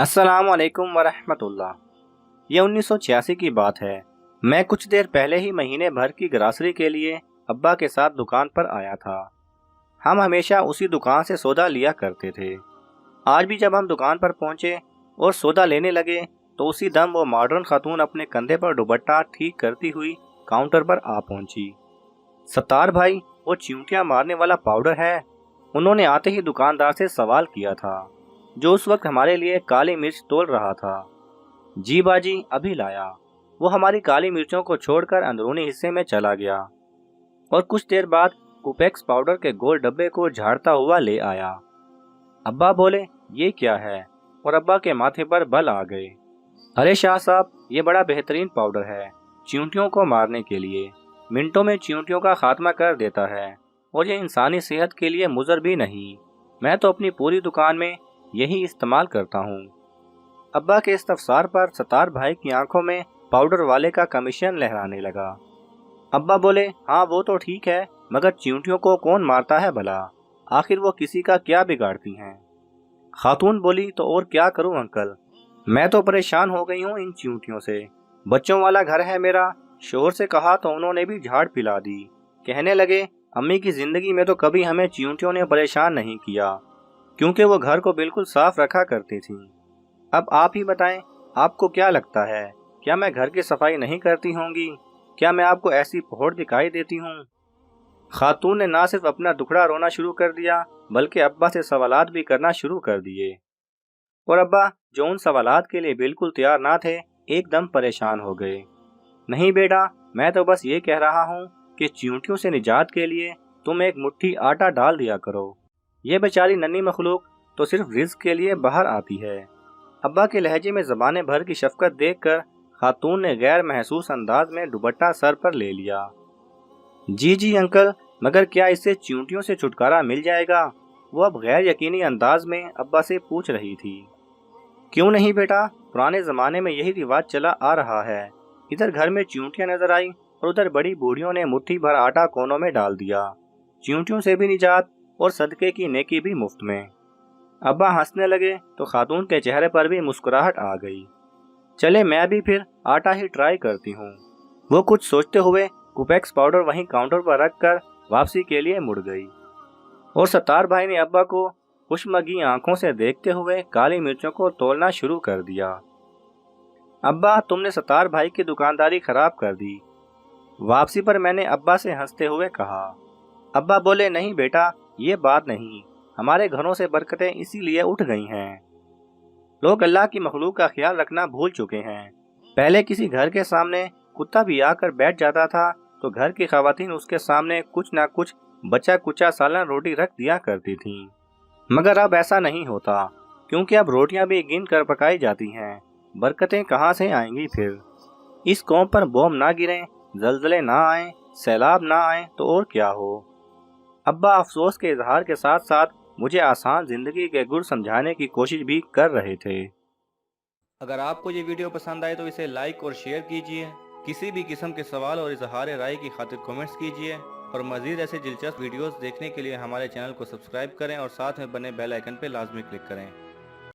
अस्सलाम वालेकुम वरहमतुल्लाह। ये 1986 की बात है। मैं कुछ देर पहले ही महीने भर की ग्रासरी के लिए अब्बा के साथ दुकान पर आया था। हम हमेशा उसी दुकान से सौदा लिया करते थे। आज भी जब हम दुकान पर पहुंचे और सौदा लेने लगे तो उसी दम वो मॉडर्न खातून अपने कंधे पर दुपट्टा ठीक करती हुई काउंटर पर आ पहुंची। सत्तार भाई, वो चींटियां मारने वाला पाउडर है? उन्होंने आते ही दुकानदार से सवाल किया था, जो उस वक्त हमारे लिए काली मिर्च तोल रहा था। जी बाजी, अभी लाया। वो हमारी काली मिर्चों को छोड़कर अंदरूनी हिस्से में चला गया और कुछ देर बाद कुपेक्स पाउडर के गोल डब्बे को झाड़ता हुआ ले आया। अब्बा बोले, ये क्या है? और अब्बा के माथे पर बल आ गए। अरे शाह साहब, ये बड़ा बेहतरीन पाउडर है चींटियों को मारने के लिए। मिनटों में चींटियों का खात्मा कर देता है और ये इंसानी सेहत के लिए मुज़र भी नहीं। मैं तो अपनी पूरी दुकान में यही इस्तेमाल करता हूँ। अब्बा के इस्तफसार पर सत्तार भाई की आंखों में पाउडर वाले का कमीशन लहराने लगा। अब्बा बोले, हाँ वो तो ठीक है, मगर चींटियों को कौन मारता है भला? आखिर वो किसी का क्या बिगाड़ती हैं? खातून बोली, तो और क्या करूं अंकल, मैं तो परेशान हो गई हूँ इन चींटियों से। बच्चों वाला घर है मेरा। शोर से कहा तो उन्होंने भी झाड़ पिला दी। कहने लगे, अम्मी की जिंदगी में तो कभी हमें चींटियों ने परेशान नहीं किया, क्योंकि वो घर को बिल्कुल साफ रखा करती थी। अब आप ही बताएं, आपको क्या लगता है, क्या मैं घर की सफाई नहीं करती होंगी? क्या मैं आपको ऐसी पहोड़ दिखाई देती हूँ? खातून ने ना सिर्फ अपना दुखड़ा रोना शुरू कर दिया, बल्कि अब्बा से सवालात भी करना शुरू कर दिए। और अब्बा, जो उन सवालात के लिए बिल्कुल तैयार ना थे, एकदम परेशान हो गए। नहीं बेटा, मैं तो बस ये कह रहा हूँ कि चींटियों से निजात के लिए तुम एक मुट्ठी आटा डाल दिया करो। ये बेचारी नन्ही मखलूक तो सिर्फ रिज्क के लिए बाहर आती है। अब्बा के लहजे में ज़बाने भर की शफकत देखकर खातून ने गैर महसूस अंदाज में दुपट्टा सर पर ले लिया। जी जी अंकल, मगर क्या इससे चींटियों से छुटकारा मिल जाएगा? वो अब गैर यकीनी अंदाज में अब्बा से पूछ रही थी। क्यों नहीं बेटा, पुराने ज़माने में यही रिवाज चला आ रहा है। इधर घर में चींटियां नजर आई और उधर बड़ी बूढ़ियों ने मुट्ठी भर आटा कोनों में डाल दिया। चींटियों से भी निजात और सदके की नेकी भी मुफ्त में। अब्बा हंसने लगे तो खातून के चेहरे पर भी मुस्कुराहट आ गई। चले, मैं भी फिर आटा ही ट्राई करती हूँ। वो कुछ सोचते हुए कुपेक्स पाउडर वहीं काउंटर पर रखकर वापसी के लिए मुड़ गई और सत्तार भाई ने अब्बा को खुशमगी आंखों से देखते हुए काली मिर्चों को तोलना शुरू कर दिया। अब्बा, तुमने सत्तार भाई की दुकानदारी खराब कर दी। वापसी पर मैंने अब्बा से हंसते हुए कहा। अब्बा बोले, नहीं बेटा, ये बात नहीं, हमारे घरों से बरकतें इसीलिए उठ गई हैं। लोग अल्लाह की मखलूक का ख्याल रखना भूल चुके हैं। पहले किसी घर के सामने कुत्ता भी आकर बैठ जाता था तो घर की खवातीन उसके सामने कुछ ना कुछ बचा कुचा सालन रोटी रख दिया करती थीं। मगर अब ऐसा नहीं होता, क्योंकि अब रोटियां भी गिन कर पकाई जाती हैं। बरकतें कहाँ से आएंगी फिर? इस कौम पर बम ना गिरें, जल्जले ना आए, सैलाब ना आए तो और क्या हो। अब्बा अफसोस के इजहार के साथ साथ मुझे आसान जिंदगी के गुर समझाने की कोशिश भी कर रहे थे। अगर आपको ये वीडियो पसंद आए तो इसे लाइक और शेयर कीजिए। किसी भी किस्म के सवाल और इजहार राय की खातिर कमेंट्स कीजिए और मज़ीद ऐसे दिलचस्प वीडियोस देखने के लिए हमारे चैनल को सब्सक्राइब करें और साथ में बने बेल आइकन पर लाजमी क्लिक करें।